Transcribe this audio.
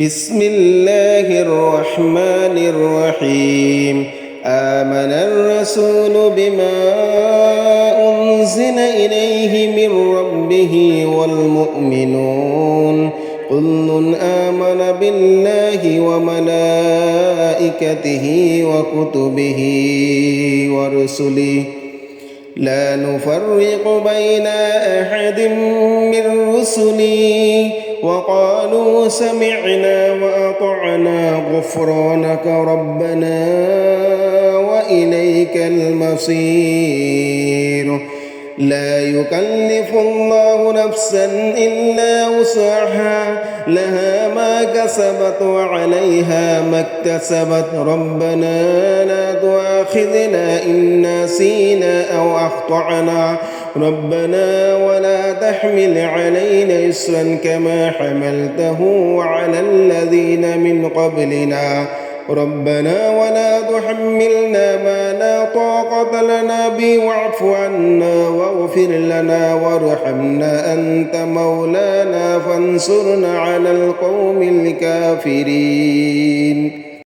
بسم الله الرحمن الرحيم آمن الرسول بما أنزل إليه من ربه والمؤمنون كل آمن بالله وملائكته وكتبه ورسله لا نفرق بين أحد من رسله وقالوا سمعنا وأطعنا غفرانك ربنا وإليك المصير لا يكلف الله نفسا إلا وسعها لها ما كسبت وعليها ما اكتسبت ربنا لا تؤاخذنا إن نسينا أو أخطأنا ربنا ولا تحمل علينا إصرا كما حملته على الذين من قبلنا ربنا ولا تحملنا ما لا طاقة لنا به واعف عنا واغفر لنا وارحمنا أنت مولانا فانصرنا على القوم الكافرين